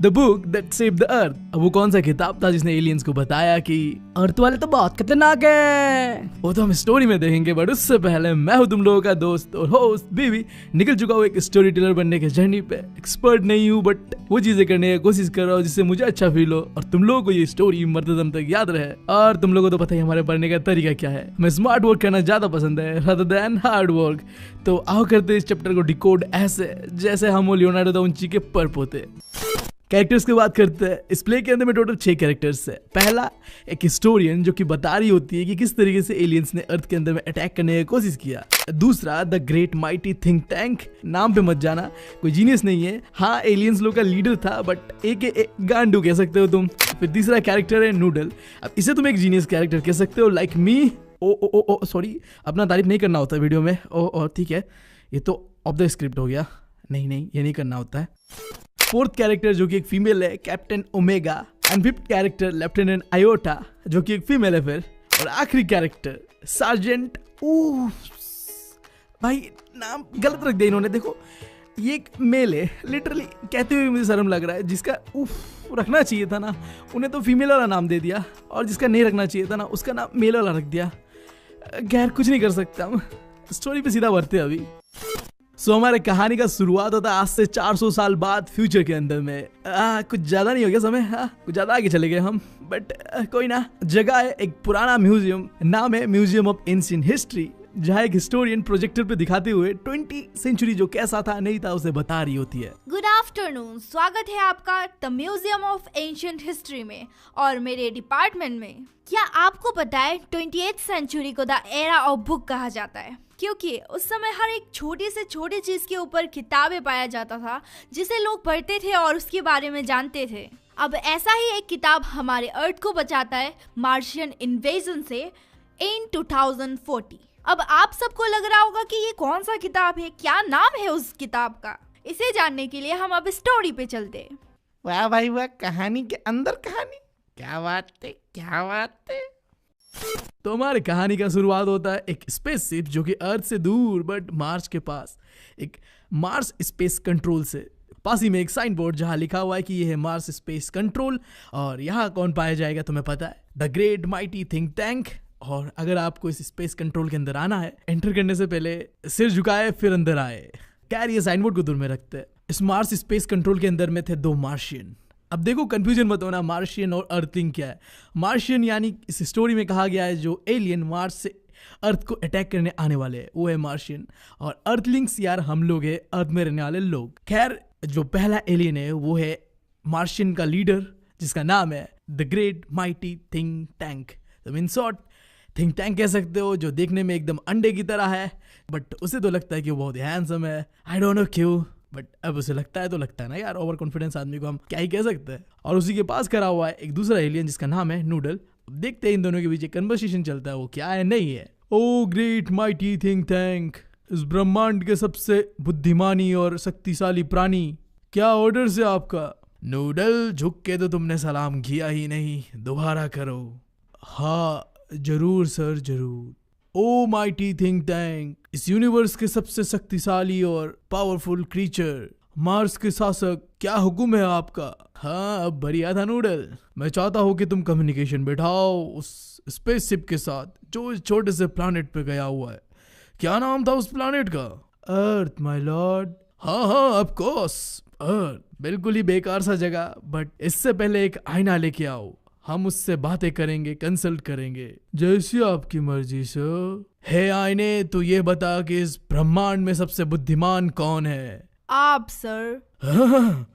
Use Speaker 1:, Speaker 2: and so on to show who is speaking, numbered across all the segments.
Speaker 1: The book that saved the earth. अब वो कौन सा किताब था जिसने एलियंस को बताया कि
Speaker 2: अर्थ वाले तो बहुत खतरनाक है?
Speaker 1: वो तो हम स्टोरी में देखेंगे, बट उससे पहले मैं हूँ तुम लोगों का दोस्त और होस्ट बीबी। निकल चुका हूँ एक स्टोरी टेलर बनने के जर्नी पे। एक्सपर्ट नहीं हूँ, बट वो चीजें करने की कोशिश कर रहा हूँ जिससे मुझे अच्छा फील हो और तुम लोगों को ये स्टोरी मरते दम तक याद रहे। और तुम लोगों को तो पता ही हमारे पढ़ने का तरीका क्या है, हमें स्मार्ट वर्क करना ज्यादा पसंद है rather than हार्ड वर्क। तो आओ करते इस चैप्टर को डिकोड ऐसे जैसे हम वो लियोनार्डो दा विंची के पर पोते। कैरेक्टर्स की बात करते हैं। इस प्ले के अंदर में टोटल 6 कैरेक्टर्स है। पहला एक हिस्टोरियन जो कि बता रही होती है कि किस तरीके से एलियंस ने अर्थ के अंदर में अटैक करने की कोशिश किया। दूसरा the great mighty think tank, नाम पे मत जाना, कोई जीनियस नहीं है। हाँ, एलियंस लोग का लीडर था, बट एक गांडू कह सकते हो तुम। फिर तीसरा कैरेक्टर है नूडल। अब इसे तुम एक जीनियस कैरेक्टर कह सकते हो लाइक मी। ओ सॉरी, अपना तारीफ नहीं करना होता वीडियो में। ओ ठीक है, ये तो ऑफ द स्क्रिप्ट हो गया। नहीं, ये नहीं करना होता है। फोर्थ कैरेक्टर जो कि एक फीमेल है, captain omega. And fifth character lieutenant iota जो कि एक फीमेल है फिर। और आखिरी कैरेक्टर सार्जेंट। भाई नाम गलत रख दिया इन्होंने। देखो ये एक मेल है, लिटरली कहते हुए मुझे शर्म लग रहा है। जिसका रखना चाहिए था ना, उन्हें तो फीमेल वाला नाम दे दिया, और जिसका नहीं रखना चाहिए था ना, उसका नाम मेल वाला रख दिया। खैर कुछ नहीं कर सकता, हम स्टोरी पे सीधा बढ़ते हैं अभी। सो हमारे कहानी का शुरुआत होता है आज से 400 साल बाद फ्यूचर के अंदर में। कुछ ज्यादा नहीं हो गया समय, कुछ ज्यादा आगे चले गए हम, बट कोई ना। जगह है एक पुराना म्यूजियम, नाम है म्यूजियम ऑफ एंशिएंट हिस्ट्री, जहाँ एक हिस्टोरियन प्रोजेक्टर पे दिखाते हुए 20th सेंचुरी जो कैसा था नहीं था उसे बता रही होती है।
Speaker 3: गुड आफ्टरनून, स्वागत है आपका the museum of ancient history में और मेरे डिपार्टमेंट में। क्या आपको पता है 20th सेंचुरी को द एरा ऑफ बुक कहा जाता है, क्योंकि उस समय हर एक छोटी से छोटी चीज के ऊपर किताबें पाया जाता था जिसे लोग पढ़ते थे और उसके बारे में जानते थे। अब ऐसा ही एक किताब हमारे अर्थ को बचाता है मार्शियन इन्वेजन से इन 2040। अब आप सबको लग रहा होगा कि ये कौन सा किताब है, क्या नाम है उस किताब का। इसे जानने के लिए हम अब स्टोरी पे चलते हैं।
Speaker 2: वाह भाई वाह, कहानी के अंदर कहानी, क्या बात है।
Speaker 1: तो हमारी कहानी का शुरुआत होता है एक स्पेसशिप जो कि अर्थ से दूर बट मार्स के पास, एक मार्स स्पेस कंट्रोल से। पास ही में एक साइन बोर्ड जहां लिखा हुआ है कि ये है मार्स स्पेस कंट्रोल। और यहाँ कौन पाया जाएगा तुम्हें पता है, the great mighty think tank. और अगर आपको इस स्पेस कंट्रोल के अंदर आना है, एंटर करने से पहले सिर झुकाए फिर अंदर आए। खैर ये साइन बोर्ड को दूर में रखते हैं। इस मार्स स्पेस कंट्रोल के अंदर में थे 2 मार्शियन। अब देखो कंफ्यूजन मत होना, मार्शियन और अर्थलिंग क्या है। मार्शियन यानी इस स्टोरी में कहा गया है जो एलियन मार्स से अर्थ को अटैक करने आने वाले हैं, वो है मार्शियन। और अर्थलिंग्स यार हम लोग है, अर्थ में रहने वाले लोग। खैर जो पहला एलियन है वो है मार्शियन का लीडर जिसका नाम है the great mighty think tank. तो इन शॉर्ट थिंक टैंक कह सकते हो, जो देखने में एकदम अंडे की तरह है, बट उसे तो लगता है कि वो बहुत हैंडसम है। आई डोंट नो क्यों, बट अब उसे लगता है तो लगता है ना यार, ओवर कॉन्फिडेंस आदमी को हम क्या ही कह सकते हैं। और उसी के पास खड़ा हुआ है एक दूसरा एलियन जिसका नाम है नूडल। अब देखते हैं इन दोनों के बीच एक कन्वर्सेशन चलता है, वो क्या है नहीं है। ओ ग्रेट माइटी थिंक टैंक, इस ब्रह्मांड के सबसे बुद्धिमानी और शक्तिशाली प्राणी, क्या ऑर्डर है आपका। नूडल झुक के तो तुमने सलाम किया ही नहीं, दोबारा करो। हाँ जरूर सर जरूर। ओ माइटी थिंक टैंक, इस यूनिवर्स के सबसे शक्तिशाली और पावरफुल क्रीचर, मार्स के शासक, क्या हुक्म है आपका। हाँ अब बढ़िया था नूडल, मैं चाहता हूँ कि तुम कम्युनिकेशन बैठाओ उस स्पेसशिप के साथ जो इस छोटे से प्लैनेट पे गया हुआ है। क्या नाम था उस प्लैनेट का। अर्थ माय लॉर्ड। हाँ ऑफ कोर्स अर्थ, बिल्कुल ही बेकार सा जगह, बट इससे पहले एक आईना लेके आओ, हम उससे बातें करेंगे, कंसल्ट करेंगे। जैसी आपकी मर्जी सर। हे आईने, तू ये बता कि इस ब्रह्मांड में सबसे बुद्धिमान कौन है।
Speaker 3: आप सर।
Speaker 1: हाँ,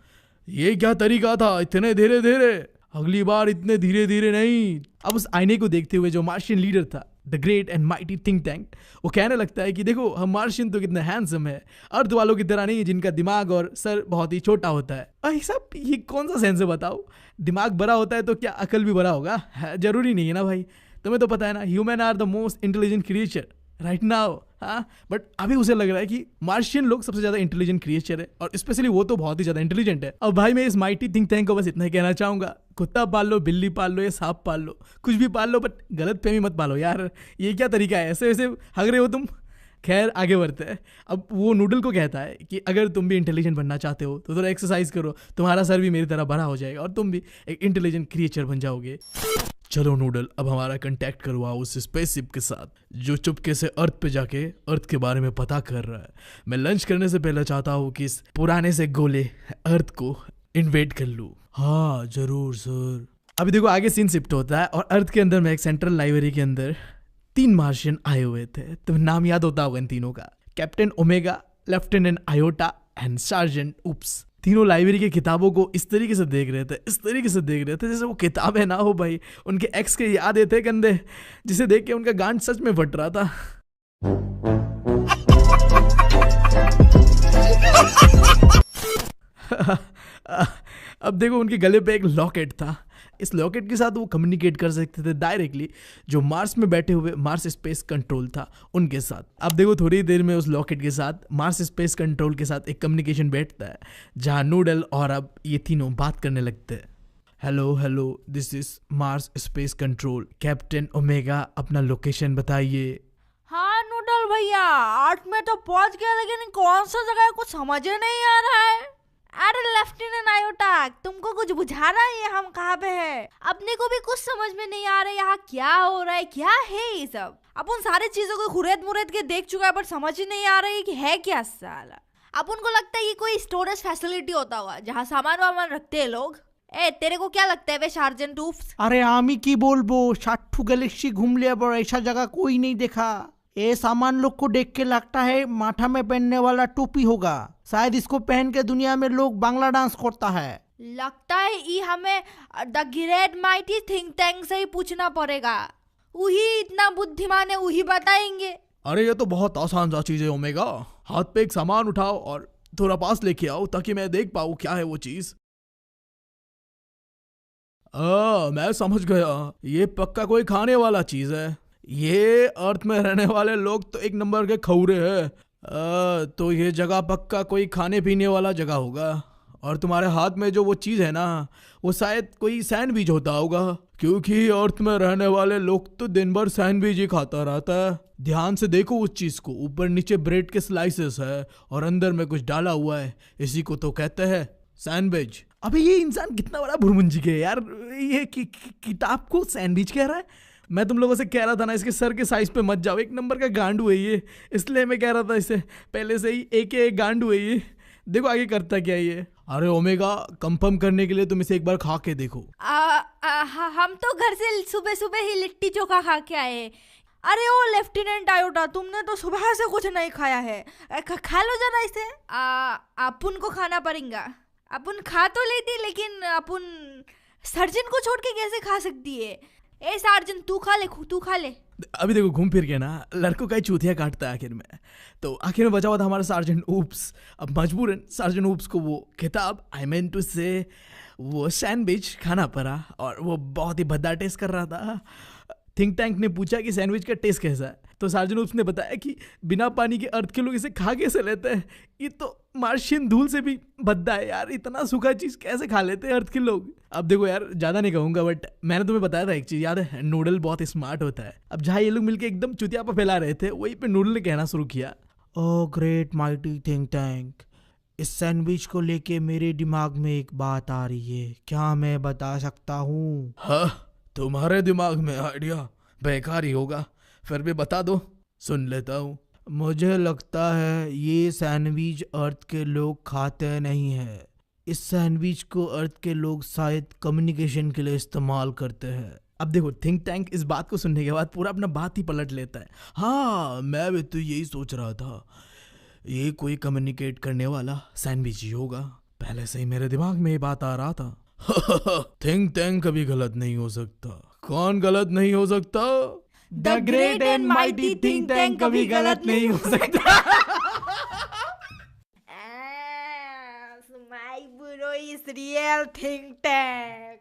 Speaker 1: ये क्या तरीका था, इतने धीरे धीरे, अगली बार इतने धीरे धीरे नहीं। अब उस आईने को देखते हुए जो मार्शियन लीडर था the great and mighty think tank, वो कहने लगता है कि देखो हम मार्शियन तो कितने हैंडसम है, अर्थ वालों की तरह नहीं है जिनका दिमाग और सर बहुत ही छोटा होता है। भाई साहब ये कौन सा सेंस है बताओ, दिमाग बड़ा होता है तो क्या अकल भी बड़ा होगा। जरूरी नहीं है ना भाई, तुम्हें तो पता है ना, human are the most intelligent creature right now. हाँ बट अभी उसे लग रहा है कि मार्शियन लोग सबसे ज्यादा इंटेलिजेंट क्रिएचर है, और स्पेशली वो तो बहुत ही ज्यादा इंटेलिजेंट है। अब भाई मैं इस माइटी थिंक टैंक को बस इतना ही कहना चाहूंगा, कुत्ता पाल लो, बिल्ली पाल लो या सांप पाल लो, कुछ भी पाल लो, बट गलत फहमी मत पालो यार। ये क्या तरीका है, ऐसे ऐसे हग रहे हो तुम। खैर आगे बढ़ते हैं। अब वो नूडल को कहता है कि अगर तुम भी इंटेलिजेंट बनना चाहते हो तो थोड़ा एक्सरसाइज करो, तुम्हारा सर भी मेरी तरह बड़ा हो जाएगा और तुम भी एक इंटेलिजेंट क्रिएचर बन जाओगे। चलो नूडल, अब हमारा कांटेक्ट करवाओ उस स्पेसशिप के साथ जो चुपके से अर्थ पे जाके अर्थ के बारे में पता कर रहा है। मैं लंच करने से पहले चाहता हूँ कि इस पुराने से गोले अर्थ को इन्वेट कर लूँ। हाँ जरूर सर। अभी देखो आगे सीन शिफ्ट होता है और अर्थ के अंदर में एक सेंट्रल लाइब्रेरी के अंदर 3 मार्शियन आए हुए थे। तो नाम याद होता होगा इन तीनों का, captain Omega, lieutenant Iota and sergeant Oops. तीनों लाइब्रेरी की किताबों को इस तरीके से देख रहे थे, इस तरीके से देख रहे थे जैसे वो किताबें ना हो भाई, उनके एक्स के याद थे कंधे, जिसे देख के उनका गांड सच में फट रहा था। अब देखो उनके गले पे एक लॉकेट था। इस लॉकेट के साथ वो कम्युनिकेट कर सकते थे डायरेक्टली जो मार्स में बैठे हुए मार्स स्पेस कंट्रोल था उनके साथ। अब देखो थोड़ी देर में उस लॉकेट के साथ मार्स स्पेस कंट्रोल के साथ एक कम्युनिकेशन बैठता है जहां नूडल और अब ये तीनों बात करने लगते हैं। Hello this is Mars space control, captain omega अपना लोकेशन बताइए।
Speaker 3: हाँ नूडल भैया, 8 में तो पहुंच गया लेकिन कौन सा जगह है कुछ समझ ही नहीं आ रहा है। अरे लेफ्टिनेंट आयोटा, तुमको कुछ बुझा रहा है हम कहाँ पे है? अपने को भी कुछ समझ में नहीं आ रहा है यहाँ क्या हो रहा है, क्या है ये सब। अपन सारी चीजों को खुरेद मुरेद के देख चुका है पर समझ ही नहीं आ रहा है कि है क्या साला। अपन को लगता है ये कोई स्टोरेज फैसिलिटी होता होगा जहाँ सामान वामान रखते हैं लोग। ए तेरे को क्या लगता है वे सार्जेंट उप्स?
Speaker 2: अरे आमी की बोलबो, 60 गैलेक्सी घूम लिया पर ऐसा जगह कोई नहीं देखा। ये सामान लोग को देख के लगता है माथा में पहनने वाला टोपी होगा, शायद इसको पहन के दुनिया में लोग बांग्ला डांस करता है।
Speaker 3: लगता है ये हमें the great mighty think tank से ही पूछना पड़ेगा, वही इतना बुद्धिमान है, वही बताएंगे।
Speaker 1: अरे ये तो बहुत आसान सा चीज है ओमेगा, हाथ पे एक सामान उठाओ और थोड़ा पास लेके आओ ताकि मैं देख पाऊँ क्या है वो चीज। मैं समझ गया, ये पक्का कोई खाने वाला चीज है। ये अर्थ में रहने वाले लोग तो एक नंबर के खौरे हैं। तो ये जगह पक्का कोई खाने पीने वाला जगह होगा और तुम्हारे हाथ में जो वो चीज़ है ना वो शायद कोई सैंडविच होता होगा, क्योंकि अर्थ में रहने वाले लोग तो दिन भर सैंडविच ही खाता रहता है। ध्यान से देखो उस चीज़ को, ऊपर नीचे ब्रेड के स्लाइसेस है और अंदर में कुछ डाला हुआ है, इसी को तो कहते हैं सैंडविच। अबे ये इंसान कितना बड़ा भुरमुंजी है यार, ये किताब को सैंडविच कह रहा है। मैं तुम लोगों से कह रहा था ना इसके सर के साइज पे मत जाओ, एक नंबर का गांडू है ये, इसलिए मैं कह रहा था इसे पहले से ही एक गांडू है ये। देखो आगे करता क्या ये। अरे ओमेगा, कंफर्म करने के लिए तुम इसे एक बार खा के देखो।
Speaker 3: हम तो घर से सुबह सुबह ही लिट्टी चोखा खा के आए। अरे ओ लेफ्टिनेंट आयोटा, तुमने तो सुबह से कुछ नहीं खाया है, खा लो जरा इसे। अपन को खाना पड़ेगा, अपन खा तो लेती लेकिन अपन सर्जन को छोड़ के कैसे खा सकती है। ए सार्जन तू खा ले।
Speaker 1: अभी देखो घूम फिर के ना लड़कों का ही चूतिया काटता है आखिर में। तो आखिर में बचा हुआ था हमारा सार्जेंट उप्स। अब मजबूरन सार्जेंट उप्स को वो किताब आई मीन टू से वो सैंडविच खाना पड़ा और वो बहुत ही भद्दा टेस्ट कर रहा था। थिंक टैंक ने पूछा कि सैंडविच का टेस्ट कैसा है, तो सार्जेंट उप्स ने बताया कि बिना पानी के अर्थ के लोग इसे खा कैसे लेते हैं, ये तो मार्शियन धूल से भी भद्दा है यार, इतना सूखा चीज कैसे खा लेते हैं अर्थ के लोग। अब देखो यार ज्यादा नहीं कहूंगा बट मैंने तुम्हें बताया था एक चीज याद है, नूडल बहुत स्मार्ट होता है। अब जहाँ ये लोग मिलकर एकदम चुतियापा फैला रहे थे वहीं पे नूडल ने कहना शुरू किया,
Speaker 2: ओ ग्रेट माइटी थिंक टैंक, इस सैंडविच को लेके मेरे दिमाग में एक बात आ रही है, क्या मैं बता सकता हूँ?
Speaker 1: हाँ तुम्हारे दिमाग में आइडिया बेकार ही होगा, फिर भी बता दो सुन लेता हूँ।
Speaker 2: मुझे लगता है ये सैंडविच अर्थ के लोग खाते नहीं है, इस सैंडविच को अर्थ के लोग शायद कम्युनिकेशन के लिए इस्तेमाल करते हैं।
Speaker 1: अब देखो थिंक टैंक इस बात को सुनने के बाद पूरा अपना बात ही पलट लेता है। हाँ मैं भी तो यही सोच रहा था, ये कोई कम्युनिकेट करने वाला सैंडविच ही होगा, पहले से ही मेरे दिमाग में ये बात आ रहा था। थिंक टैंक कभी गलत नहीं हो सकता। कौन गलत नहीं हो सकता?
Speaker 3: The great and mighty think tank कभी गलत नहीं हो सकता। My bro is real think tank.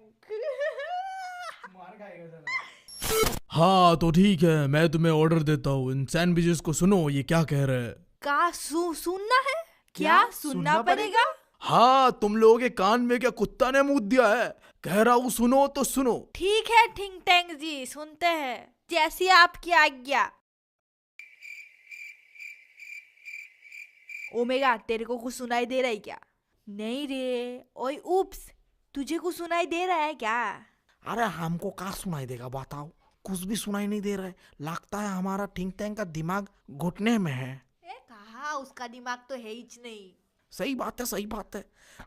Speaker 1: हाँ तो ठीक है, मैं तुम्हें ऑर्डर देता हूँ, इन सैंडविचेस को सुनो ये क्या कह रहे हैं।
Speaker 3: का सुनना है क्या? सुनना पड़ेगा?
Speaker 1: हाँ तुम लोगों के कान में क्या कुत्ता ने मुंह दिया है? कह रहा हूँ सुनो तो सुनो।
Speaker 3: ठीक है थिंक टैंक जी सुनते हैं, जैसी आपकी आज्ञा। ओमेगा, तेरे को कुछ सुनाई दे रहा है क्या? नहीं रे। ओए उप्स, तुझे कुछ सुनाई दे रहा है क्या?
Speaker 2: अरे हमको क्या सुनाई देगा बताओ, कुछ भी सुनाई नहीं दे रहा है। लगता है हमारा थिंक टैंक का दिमाग घुटने में है।
Speaker 3: कहा, उसका दिमाग तो है ही नहीं।
Speaker 2: सही बात है, सही बात है।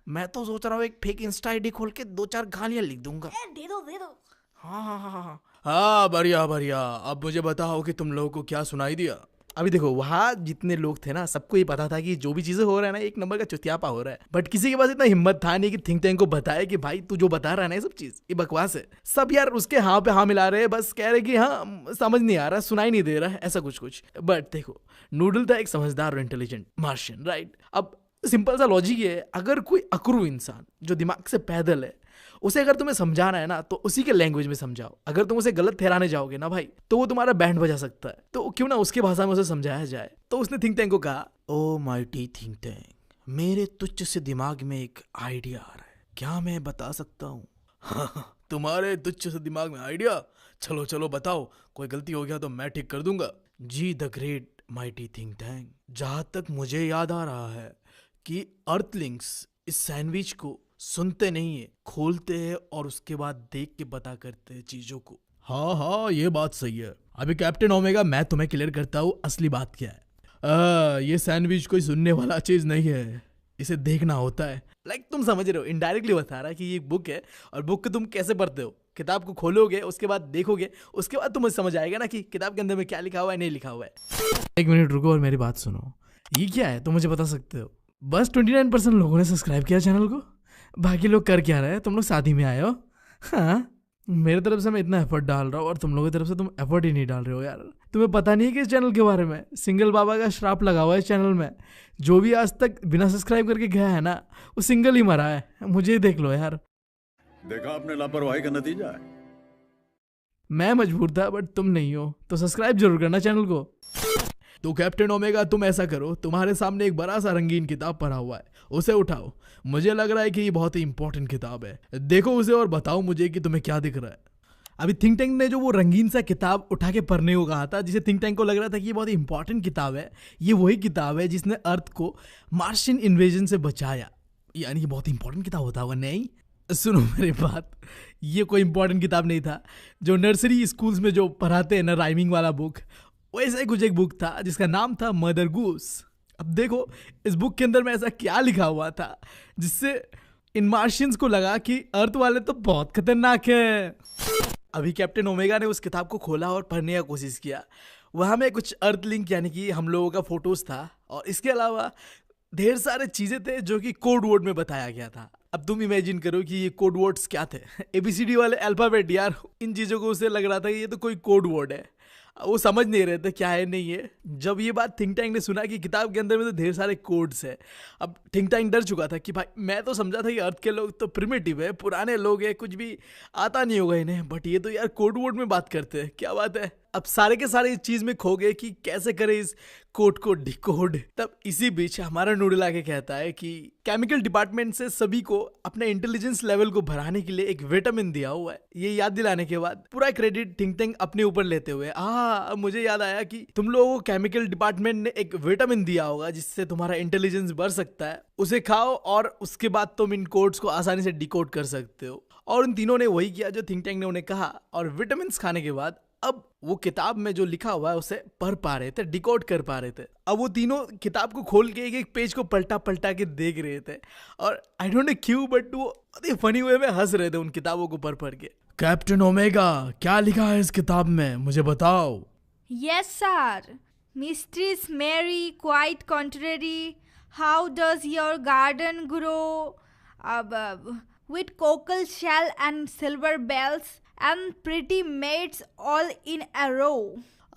Speaker 2: मैं तो सोच रहा हूँ एक फेक इंस्टा आईडी खोल के 2-4 गालियां लिख दूंगा।
Speaker 3: दे दो दे दो।
Speaker 2: हाँ हाँ हाँ हाँ।
Speaker 1: हाँ बढ़िया बढ़िया। अब मुझे बताओ कि तुम लोगों को क्या सुनाई दिया। अभी देखो, वहाँ जितने लोग थे ना, सबको ये पता था कि जो भी चीजें हो रहा है ना, एक नंबर का चुतियापा हो रहा है। बट किसी के पास इतना हिम्मत था नहीं कि थिंक टैंक को बताए कि भाई तू जो बता रहा है ना, ये सब चीज ये बकवास है। सब यार उसके हाँ पे हाँ मिला रहे हैं, बस कह रहे कि हाँ समझ नहीं आ रहा, सुनाई नहीं दे रहा है, ऐसा कुछ कुछ। बट देखो, नूडल था एक समझदार और इंटेलिजेंट मार्शियन, राइट। अब सिंपल सा लॉजिक है, अगर कोई अकरू इंसान जो दिमाग से पैदल है, उसे अगर तुम्हें समझाना है ना तो उसी के लैंग्वेज में समझाओ। अगर तुम उसे गलत ठहराने जाओगे ना भाई, तो वो तुम्हारा बैंड बजा सकता है। तो क्यों ना उसकी भाषा में उसे समझाया जाए। तो उसने थिंक टैंक को कहा,
Speaker 2: ओ माइटी थिंक टैंक, मेरे तुच्छ से दिमाग में एक आइडिया आ रहा है, क्या मैं बता सकता हूँ?
Speaker 1: तुम्हारे तुच्छ से दिमाग में आइडिया? चलो चलो बताओ, कोई गलती हो गया तो मैं ठीक कर दूंगा।
Speaker 2: जी the great mighty think tank, जहाँ तक मुझे याद आ रहा है कि अर्थलिंक्स इस सैंडविच को सुनते नहीं है, खोलते हैं और उसके बाद देख के पता करते हैं चीजों को।
Speaker 1: हाँ हाँ, ये बात सही है। अभी कैप्टन ओमेगा, मैं तुम्हें क्लियर करता हूँ असली बात क्या है। ये सैंडविच कोई सुनने वाला चीज नहीं है, इसे देखना होता है। तुम समझ रहे हो, इनडायरेक्टली बता रहा है कि ये बुक है, और बुक को तुम कैसे पढ़ते हो, किताब को खोलोगे, उसके बाद देखोगे, उसके बाद तुम्हें समझ आएगा ना कि किताब के अंदर में क्या लिखा हुआ है, नहीं लिखा हुआ है। एक मिनट रुको और मेरी बात सुनो। ये क्या है तुम मुझे बता सकते हो? बस 29% लोगों ने सब्सक्राइब किया चैनल को। बाकी लोग कर क्या रहे हैं? तुम लोग शादी में आए हो? हाँ, मेरे तरफ से मैं इतना एफर्ट डाल रहा हूँ और तुम लोगों की तरफ से तुम एफर्ट ही नहीं डाल रहे हो यार। तुम्हें पता नहीं है कि इस चैनल के बारे में सिंगल बाबा का श्राप लगा हुआ है इस चैनल में। जो भी आज तक बिना सब्सक्राइब करके गया है ना, वो सिंगल ही मरा है। मुझे देख लो यार।
Speaker 4: देखा आपने लापरवाही का नतीजा है।
Speaker 1: मैं मजबूर था बट तुम नहीं हो, तो सब्सक्राइब जरूर करना चैनल को। तो कैप्टन ओमेगा, तुम ऐसा करो, तुम्हारे सामने एक बड़ा सा रंगीन किताब पड़ा हुआ है, उसे उठाओ। मुझे लग रहा है कि ये बहुत ही इंपॉर्टेंट किताब है। देखो उसे और बताओ मुझे कि तुम्हें क्या दिख रहा है। अभी थिंक टैंक ने जो वो रंगीन सा किताब उठा के पढ़ने को कहा था, जिसे थिंक टैंक को लग रहा था कि ये बहुत ही इंपॉर्टेंट किताब है, ये वही किताब है जिसने अर्थ को मार्शियन इन्वेजन से बचाया। यानी कि बहुत ही इंपॉर्टेंट किताब होता होगा। नहीं, सुनो मेरी बात, ये कोई इंपॉर्टेंट किताब नहीं था जो नर्सरी स्कूल्स में जो पढ़ाते हैं ना, राइमिंग वाला बुक, वैसे ही कुछ एक बुक था जिसका नाम था मदर गूस। अब देखो इस बुक के अंदर में ऐसा क्या लिखा हुआ था जिससे इन मार्शियंस को लगा कि अर्थ वाले तो बहुत खतरनाक है। अभी कैप्टन ओमेगा ने उस किताब को खोला और पढ़ने का कोशिश किया। वहाँ में कुछ अर्थ लिंक यानी कि हम लोगों का फोटोज था, और इसके अलावा ढेर सारे चीजें थे जो कि कोड वर्ड में बताया गया था। अब तुम इमेजिन करो कि ये कोड वर्ड्स क्या थे। ABCD वाले अल्फाबेट यार, इन चीजों को उसे लग रहा था कि ये तो कोई कोड वर्ड है। वो समझ नहीं रहे थे क्या है नहीं है। जब ये बात थिंक टैंक ने सुना कि किताब के अंदर में तो ढेर सारे कोड्स है, अब थिंक टैंक डर चुका था कि भाई मैं तो समझा था कि अर्थ के लोग तो प्रिमिटिव है, पुराने लोग हैं, कुछ भी आता नहीं होगा इन्हें, बट ये तो यार कोड वर्ड में बात करते हैं, क्या बात है। अब सारे के सारे इस चीज में खो गए कि कैसे करें इस कोड को डिकोड। तब इसी बीच हमारा नूडल आके कहता है कि केमिकल डिपार्टमेंट से सभी को अपने इंटेलिजेंस लेवल को बढ़ाने के लिए एक विटामिन दिया हुआ है। ये याद दिलाने के बाद पूरा क्रेडिट थिंक टैंक अपने ऊपर लेते हुए, अब मुझे याद आया कि तुम लोगों को केमिकल डिपार्टमेंट ने एक विटामिन दिया होगा जिससे तुम्हारा इंटेलिजेंस बढ़ सकता है, उसे खाओ और उसके बाद तुम इन कोड्स को आसानी से डिकोड कर सकते हो। और उन तीनों ने वही किया जो थिंक टैंक ने उन्हें कहा, और विटामिन खाने के बाद अब वो किताब में जो लिखा हुआ है उसे पढ़ पा रहे थे, डिकोड कर पा रहे थे। अब वो तीनों किताब को खोल के एक एक पेज को पलटा पलटा के देख रहे थे, और आई डोंट नो क्यों बट वो फनी वे में हंस रहे थे उन किताबों को पढ़ पढ़ के। कैप्टन ओमेगा, क्या लिखा है इस किताब में, मुझे बताओ।
Speaker 3: Yes, sir. Mistress Mary, quite contrary. How does your garden grow? With cockle shell and silver bells and pretty maids all in a row.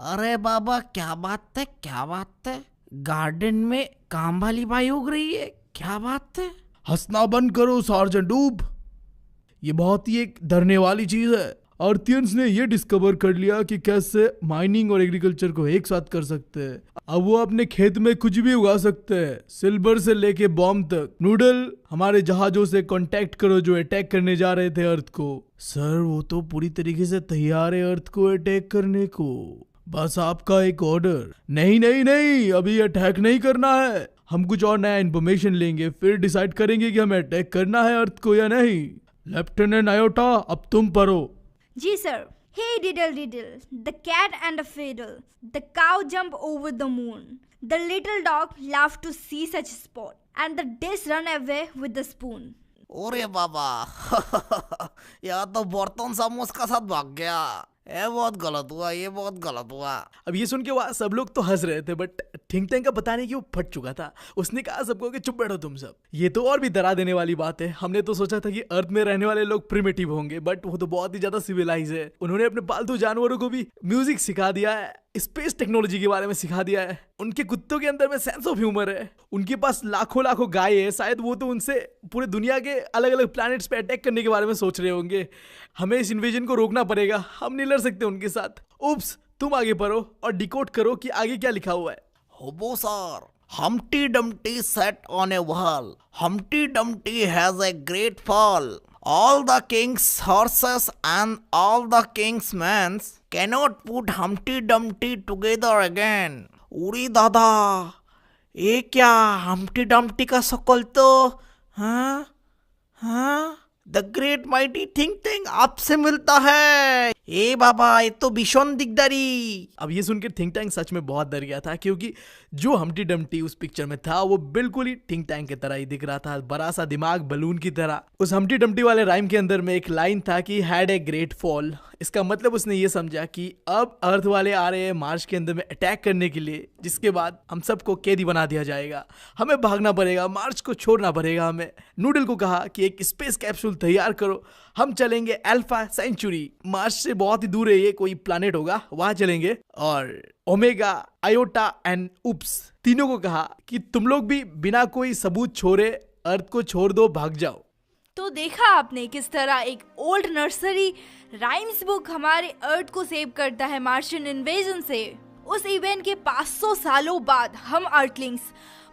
Speaker 2: अरे बाबा, क्या बात है, क्या बात है, गार्डन में काम वाली बाई उग रही है, क्या बात है।
Speaker 1: हंसना बंद करो सार्जेंट डूब, ये बहुत ही एक डरने वाली चीज है। अर्थियंस ने ये डिस्कवर कर लिया कि कैसे माइनिंग और एग्रीकल्चर को एक साथ कर सकते हैं। अब वो अपने खेत में कुछ भी उगा सकते हैं, सिल्वर से लेके बॉम्ब तक। नूडल, हमारे जहाजों से कांटेक्ट करो जो अटैक करने जा रहे थे अर्थ को। सर वो तो पूरी तरीके से तैयार है अर्थ को अटैक करने को, बस आपका एक ऑर्डर। नहीं नहीं नहीं, अभी अटैक नहीं करना है, हम कुछ और नया इन्फॉर्मेशन लेंगे, फिर डिसाइड करेंगे कि हमें अटैक करना है अर्थ को या नहीं। लेफ्टिनेंट आयोटा, अब तुम पढ़ो।
Speaker 3: जी sir. Hey diddle diddle, the cat and the fiddle, the cow jump over the moon, the little dog laughed to see such sport, and the dish run away with the spoon.
Speaker 2: ओरे बाबा या तो बर्तन समोस का साथ भाग गया। ये बहुत गलत हुआ, ये बहुत गलत हुआ।
Speaker 1: अब ये सुन के वहाँ सब लोग तो हंस रहे थे, बट थिंक टैंक का पता नहीं कि वो फट चुका था। उसने कहा सबको कि चुप बैठो तुम सब। ये तो और भी डरा देने वाली बात है। हमने तो सोचा था कि अर्थ में रहने वाले लोग प्रिमिटिव होंगे, बट वो तो बहुत ही ज्यादा सिविलाइज है। उन्होंने अपने पालतू जानवरों को भी म्यूजिक सिखा दिया है, स्पेस टेक्नोलॉजी के बारे में सिखा दिया है। उनके कुत्तों के अंदर में सेंस ऑफ ह्यूमर है। उनके पास लाखों लाखों गाय है, शायद वो तो उनसे पूरे दुनिया के अलग अलग प्लैनेट्स पे अटैक करने के बारे में सोच रहे होंगे। हमें इस इन्वेजन को रोकना पड़ेगा, हम नहीं लड़ सकते उनके साथ। उप्स, तुम आगे पढ़ो और डिकोड करो कि आगे क्या लिखा हुआ है।
Speaker 2: होबो sir, Humpty Dumpty sat on a wall. Humpty Dumpty has a great fall. All the king's horses and all the king's men cannot put Humpty Dumpty together again. Uri दादा, ये क्या Humpty Dumpty का शकल तो हाँ the great mighty think tank आपसे मिलता है। ए बाबा, ये तो भीषण दिकदारी।
Speaker 1: अब ये सुनकर थिंक टैंक सच में बहुत डर गया था, क्योंकि जो हम्टी डम्टी उस पिक्चर में था वो बिल्कुल ही थिंक टैंक की तरह ही दिख रहा था, बड़ा सा दिमाग बलून की तरह। उस हम्टी डम्टी वाले राइम के अंदर में एक लाइन था कि हैड ए ग्रेट फॉल। इसका मतलब उसने ये समझा कि अब अर्थ वाले आ रहे हैं मार्स के अंदर में अटैक करने के लिए, जिसके बाद हम सबको कैदी बना दिया जाएगा। हमें भागना पड़ेगा, मार्स को छोड़ना पड़ेगा हमें। नूडल को कहा कि एक स्पेस कैप्सूल तैयार करो, हम चलेंगे अल्फा सेंचुरी। मार्स से बहुत ही दूर है, ये कोई प्लैनेट होगा, वहां चलेंगे। और ओमेगा, आयोटा एंड उप्स तीनों को कहा कि तुम लोग भी बिना कोई सबूत छोड़े अर्थ को छोड़ दो, भाग जाओ।
Speaker 3: तो देखा आपने किस तरह एक ओल्ड नर्सरी राइम्स बुक हमारे अर्थ को सेव करता है मार्शियन इन्वेजन से। उस इवेंट के 500 सालों बाद हम अर्थलिंग्स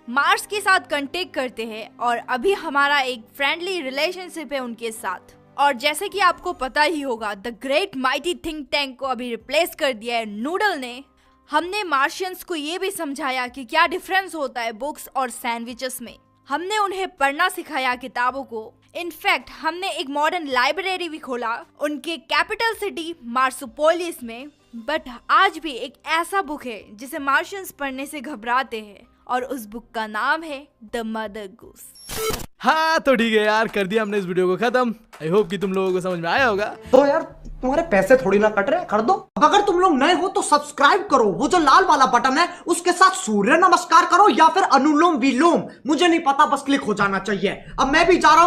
Speaker 3: मार्स के साथ कांटेक्ट करते हैं और अभी हमारा एक फ्रेंडली रिलेशनशिप है उनके साथ। और जैसे कि आपको पता ही होगा, the great mighty think tank को अभी रिप्लेस कर दिया है नूडल ने। हमने मार्शियंस को ये भी समझाया कि क्या डिफरेंस होता है बुक्स और सैंडविचेस में। हमने उन्हें पढ़ना सिखाया किताबों को। इनफैक्ट हमने एक मॉडर्न लाइब्रेरी भी खोला उनके कैपिटल सिटी मार्सोपोलिस में। बट आज भी एक ऐसा बुक है जिसे मार्शियंस पढ़ने से घबराते हैं, और उस बुक का नाम है द मदर गूस।
Speaker 1: हाँ तो ठीक है यार, कर दिया हमने इस वीडियो को खत्म। आई होप कि तुम लोगों को समझ में आया होगा।
Speaker 5: तो यार तुम्हारे पैसे थोड़ी ना कट रहे, कर दो। अब अगर तुम लोग नए हो तो सब्सक्राइब करो, वो जो लाल वाला बटन है उसके साथ सूर्य नमस्कार करो या फिर अनुलोम विलोम, मुझे नहीं पता, बस क्लिक हो जाना चाहिए। अब मैं भी जा रहा हूं।